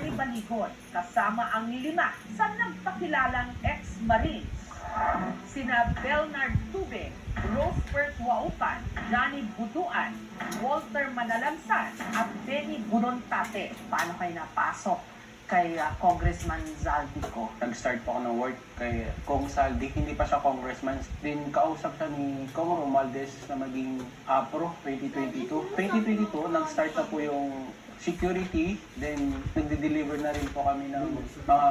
ni Baligon kasama ang 5 sa nagpakilalang ex-Marines. Sina Bernard Tube, Rosebert Waupan, Johnny Butuan, Walter Manalansan at Benny Bunontate. Paano kayo napasok kay Congressman Zaldico? Nag-start po ako ng work kay Kong Saldi. Hindi pa siya congressman. Then kausap siya ni Kong Romualdez na maging APRO 2022. 2022, nag-start na po yung security. Then nagde-deliver na rin po kami ng mga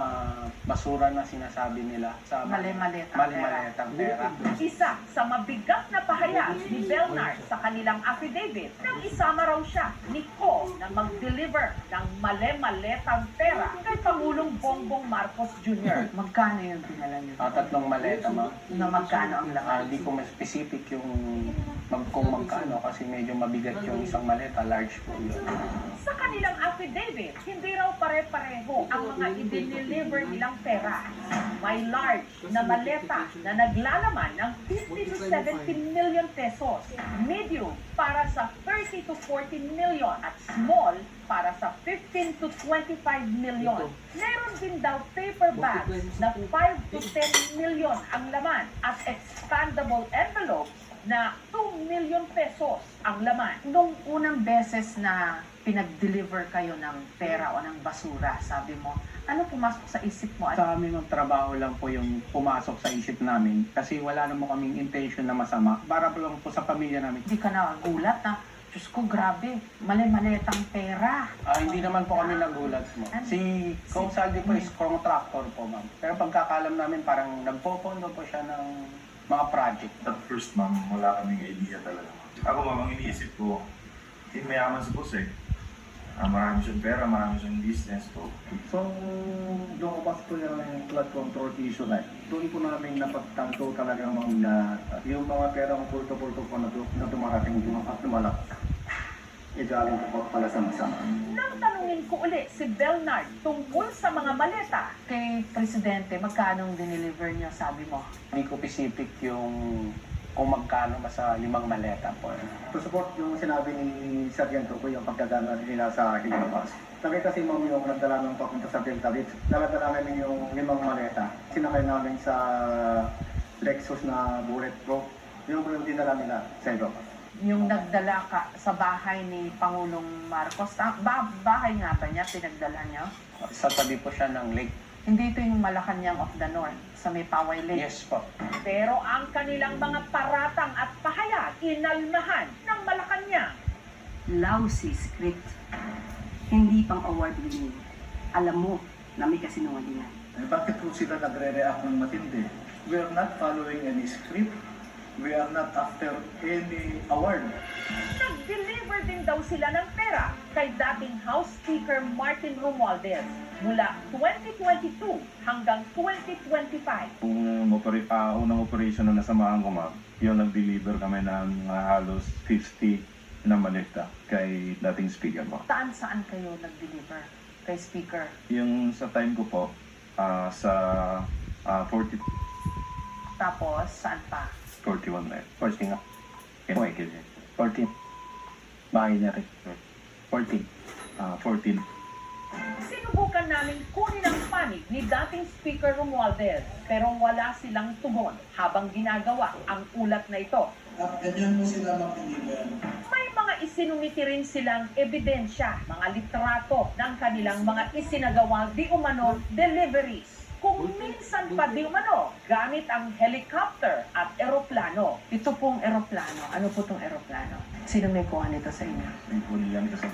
basura na sinasabi nila sa mali-malitang pera. Isa sa mabigat na pahayag ni Bernard sa kanilang affidavit nang isama raw siya ni Ko na mag-deliver ng mali-malitang pera kay Pangulong Bongbong Marcos Jr. Magkano yung pinala niyo? 3 maleta, ma'am. Na magkano ang laman? Hindi ko ma-specific yung kung magkano kasi medyo mabigat yung isang maleta, large po yun. Sa kanilang affidavit, hindi raw pare-pareho ang mga i-deliver nilang pera. May large na maleta na naglalaman ng 50 to 70 million pesos, medium para sa 30 to 40 million at small para sa 15 to 25 million. Meron din daw paper bags na 5 to 10 million ang laman at expandable envelopes na 2 million pesos ang laman. Nung unang beses na pinag-deliver kayo ng pera o ng basura, sabi mo, ano pumasok sa isip mo? Sa amin ng trabaho lang po yung pumasok sa isip namin kasi wala naman kaming intention na masama. Para po lang po sa pamilya namin. Hindi ka na gulat na, Diyos ko, grabe, mali-malitang pera. Hindi naman po kami nagulat mo. Si Kong Saldi po is contractor po, ma'am. Pero pagkakalam namin parang nagpopondo po siya ng mga project. At first, ma'am, wala kaming idea talaga. Ako, ma'am, ang iniisip ko, mayaman si boss eh. Marami siyang pera, marami siyang business po. So, lumabas po yung flood control issue na doon po namin napagtanto talaga yung mga perang pulto-pulto po na dumarating at lumalak. Galing po pala sa masama. Nang tanungin ko uli si Bernard tungkol sa mga maleta kay Presidente, magkano dineliver niya, sabi mo? Hindi ko specific yung kung magkano ba sa 5 maleta po. To support yung sinabi ni Sargento ko yung pagdadala nila sa Hiligapas. Sabi kasi ma'am yung nagdala ng papunta sa Delta Beach, naladala namin yung 5 maleta. Sinakay namin sa Lexus na bulletproof. Yung dinala nila sa Hiligapas. Yung nagdala ka sa bahay ni Pangulong Marcos, bahay nga ba niya, pinagdala niya? Sa tabi po siya ng lake. Hindi ito yung Malacanang of the North, sa may Paway Lake. Yes po. Pero ang kanilang mga paratang at pahayag, inalmahan ng Malacanang. Lousy script. Hindi pang award winning. Alam mo na may kasinungalingan. Bakit po sila nagre-react ng matindi? We are not following any script. We are not after any award. Nag-deliver din daw sila ng pera kay dating House Speaker Martin Romualdez mula 2022 hanggang 2025. Kung unang operation na nasamahan ko, ma'am, yung nag-deliver kami ng halos 50 na maleta kay dating speaker po. Saan kayo nag-deliver kay Speaker? Yung sa time ko po, sa 40, Tapos, saan pa? 41 na yun. 14 nga. Okay, kasi. 14. Bahay niya rin. 14. 14. Sinubukan namin kunin ang panig ni dating Speaker Romualdez pero wala silang tugon habang ginagawa ang ulat na ito. At ganyan mo sila mag-deliver. May mga isinumiti rin silang ebidensya, mga litrato ng kanilang mga isinagawang di umano deliveries. Kung minsan pa di umano, gamit ang helicopter at eroplano. Ito pong eroplano. Ano po itong eroplano? Sino may kuha nito sa inyo? May kunin lang ito sa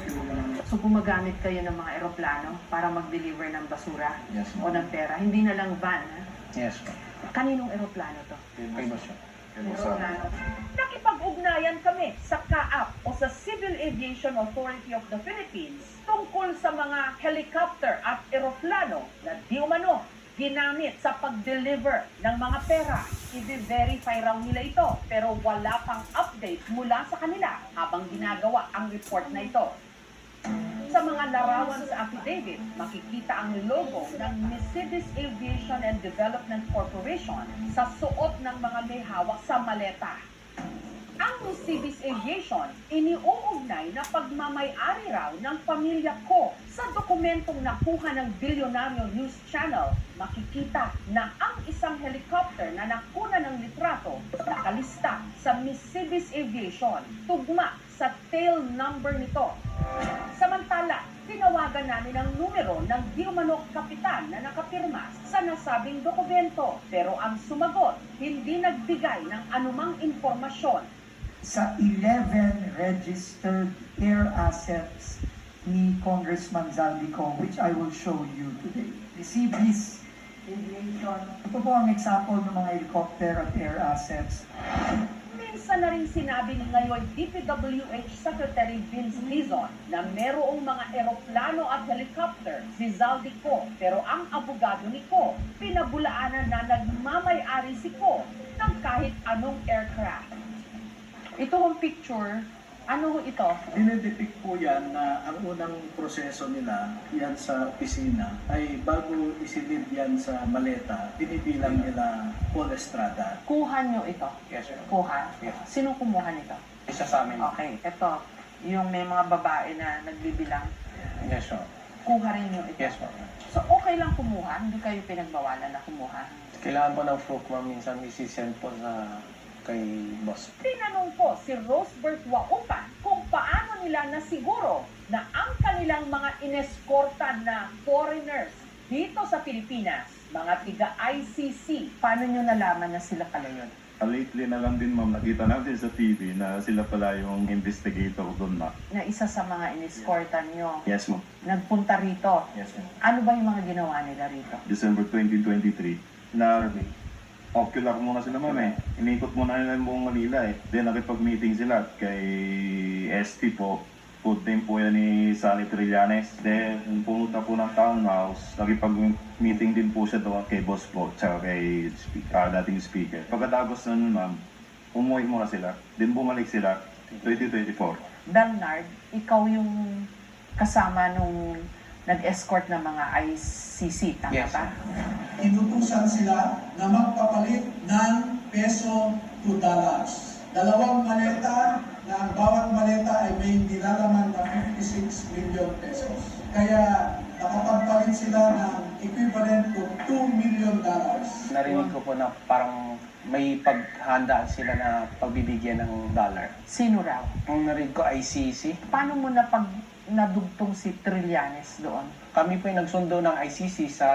So gumagamit kayo ng mga eroplano para mag-deliver ng basura Yes, o ng pera. Hindi na lang van. Ha? Yes po. Kaninong eroplano to? Kay boss siya. Eroplano. Nakipag-ugnayan kami sa CAAP o sa Civil Aviation Authority of the Philippines tungkol sa mga helicopter at eroplano na di umano ginamit sa pag-deliver ng mga pera. I-verify raw nila ito pero wala pang update mula sa kanila habang ginagawa ang report na ito. Sa mga larawan sa affidavit, makikita ang logo ng Mercedes Aviation and Development Corporation sa suot ng mga may hawak sa maleta. Ang Cibis Aviation, iniuugnay na pagmamay-ari raw ng pamilya ko. Sa dokumentong nakuha ng Bilyonaryo News Channel, makikita na ang isang helicopter na nakuna ng litrato nakalista sa Cibis Aviation, tugma sa tail number nito. Samantala, tinawagan namin ang numero ng di umano kapitan na nakapirma sa nasabing dokumento, pero ang sumagot, hindi nagbigay ng anumang impormasyon. Sa 11 registered air assets ni Congressman Zaldico, which I will show you today. The Cibis Aviation, ito po ang example ng mga helicopter at air assets. Minsan na rin sinabi ni ngayon DPWH Secretary Vince Dizon na merong mga eroplano at helicopter si Zaldico, pero ang abogado ni Ko, pinabulaanan na nagmamay-ari si Ko ng kahit anong aircraft. Ito ang picture, ano ito? Dinedepict po yan na ang unang proseso nila yan sa opisina ay bago isilid yan sa maleta, binibilang nila Paul Estrada. Kuha nyo ito. Yes, sir. Kuha. Yes. Sino kumuha nito? Isa sa amin. Okay, ito. Yung may mga babae na nagbibilang, Yes, sir. kuha rin nyo ito. Yes, ma'am. So, okay lang kumuha? Hindi kayo pinagbawalan na kumuha? Kailangan po ng proof, ma'am. Minsan isi-send po kay boss. Tinanong ko si Rosebert Waupan kung paano nila nasiguro na ang kanilang mga ineskortan na foreigners dito sa Pilipinas, mga tiga-ICC, paano nyo nalaman na sila pala yun? Lately na lang din ma'am, nakita natin sa TV na sila pala yung investigator doon ma'am. Na isa sa mga ineskortan nyo, Yes ma'am. nagpunta rito. Yes ma'am. Ano ba yung mga ginawa nila rito? December 2023 na ocular muna sila ma'am eh. Inikot muna nila yung buong Manila eh. Then nakipag-meeting sila kay ST po. Food team po yan ni Sally Trillanes. Then pumunta po ng townhouse. Nakipag-meeting din po siya doon kay boss po tsaka kay dating speaker. Pagkatapos nun ma'am, umuwi muna sila. Then bumalik sila 2024. Bernard, ikaw yung kasama nung nag-escort ng mga ICC, tama Yes, ba? Inutusan sila na magpapalit ng peso to dollars. 2 maleta na ang bawat maleta ay may nilalaman na 56 million pesos. Kaya nakapagpalit sila ng equivalent to $2 million. Narinig ko po na parang may paghandaan sila na pagbibigyan ng dollar. Sino raw? Ang narinig ko ICC. Paano mo na pag nadugtong si Trillanes doon? Kami po yung nagsundo ng ICC sa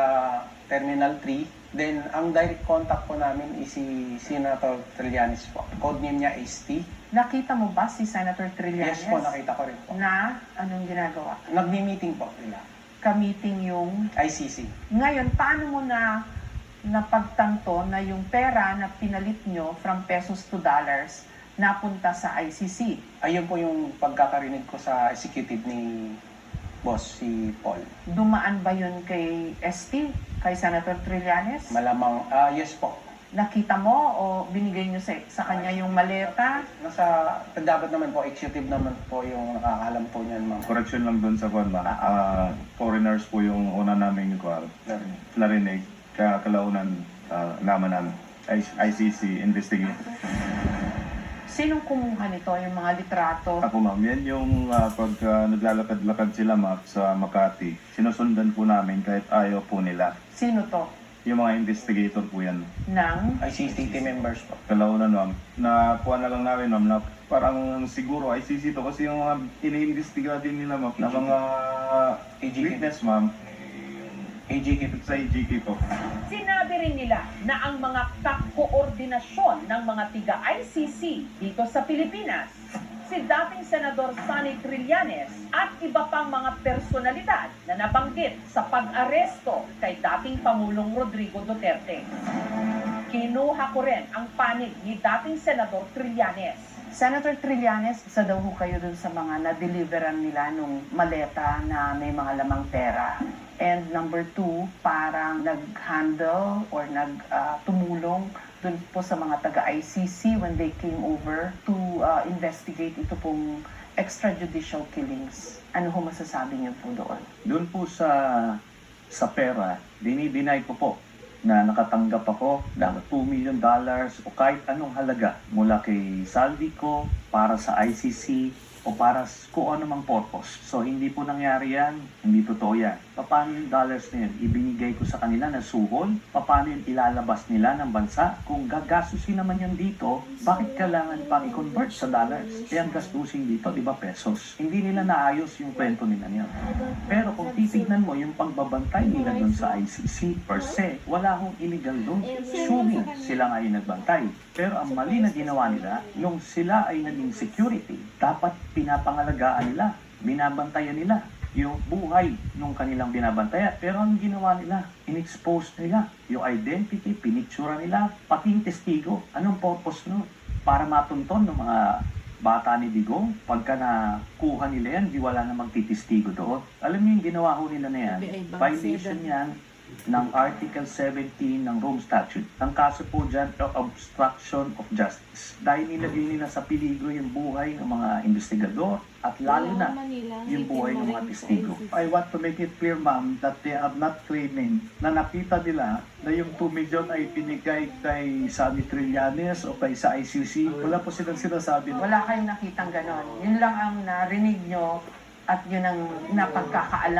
Terminal 3. Then, ang direct contact po namin is si Senator Trillanes po. Code name niya ST. Nakita mo ba si Senator Trillanes? Yes po, nakita ko rin po. Na anong ginagawa? Nagmi-meeting po sila. Ka-meeting yung... ICC. Ngayon, paano mo na napagtanto na yung pera na pinalit nyo from pesos to dollars napunta sa ICC? Ayun po yung pagkakarinig ko sa executive ni boss, si Paul. Dumaan ba yun kay ST? Kay Senator Trillanes? Malamang, yes po. Nakita mo o binigay nyo sa kanya yung maleta? Dapat naman po, executive naman po yung nakakalam po niyan, ma'am. Correction lang doon sa kwan ma'am. Foreigners po yung una namin narinig. Kalaunan naman namin. ICC investigate. Sinong kumuha nito, yung mga litrato? Ako ma'am, yan yung pag naglalakad-lakad sila ma'am sa Makati. Sinusundan po namin kahit ayaw po nila. Sino to? Yung mga investigator po yan. Nang? ICC members po. Kalaunan ma'am, na kuha na lang namin ma'am na parang siguro ICC to kasi yung mga iniimbestiga din nila ma'am na mga witness ma'am. AGK Sa AGK po. Sinabi rin nila na ang mga kakoordinasyon ng mga tiga-ICC dito sa Pilipinas, si dating Senador Sonny Trillanes at iba pang mga personalidad na nabanggit sa pag-aresto kay dating Pangulong Rodrigo Duterte. Kinuha ko rin ang panig ni dating Senador Trillanes. Senator Trillanes, isa daw ho kayo dun sa mga na-deliveran nila nung maleta na may mga lamang pera. And number 2, parang nag-handle or tumulong dun po sa mga taga-ICC when they came over to investigate ito pong extrajudicial killings. Ano ho masasabi niyo po doon? Doon po sa pera, dinideny ko po na nakatanggap ako ng $2 million o kahit anong halaga mula kay Zaldico para sa ICC o para kung ano mang purpose. So hindi po nangyari yan, hindi totoo yan. Paano yung dollars na yun? Ibinigay ko sa kanila na suhol? Paano yung ilalabas nila ng bansa? Kung gagastusin naman yan dito, bakit kailangan pang i-convert sa dollars? Kaya ang gastusin dito, di ba, pesos? Hindi nila naayos yung kwento nila niyan. Pero kung titignan mo yung pagbabantay nila doon sa ICC per se, wala akong illegal doon. Assuming sila nga yung nagbantay. Pero ang mali na ginawa nila, nung sila ay naging security, dapat pinapangalagaan nila, binabantayan nila yung buhay nung kanilang binabantayan. Pero ang ginawa nila, in-expose nila yung identity, pinictura nila, pati yung testigo. Anong purpose nun? Para matunton ng mga bata ni Digong, pagka nakuha nila yan, di wala na magtitistigo doon. Alam niyo yung ginawa ho nila na yan, violation yan ng Article 17 ng Rome Statute. Ang kaso po dyan, obstruction of justice. Dahil nilagay nila sa peligro yung buhay ng mga investigador at lalo na yung buhay ng mga testigo. I want to make it clear, ma'am, that they are not claiming na nakita nila na yung 2 million ay binigay kay Sammy Trillanes o kay sa ICC. Wala po silang sinasabi. Wala kayong nakitang ganon. Yun lang ang narinig nyo at yun ang napagkakaalam.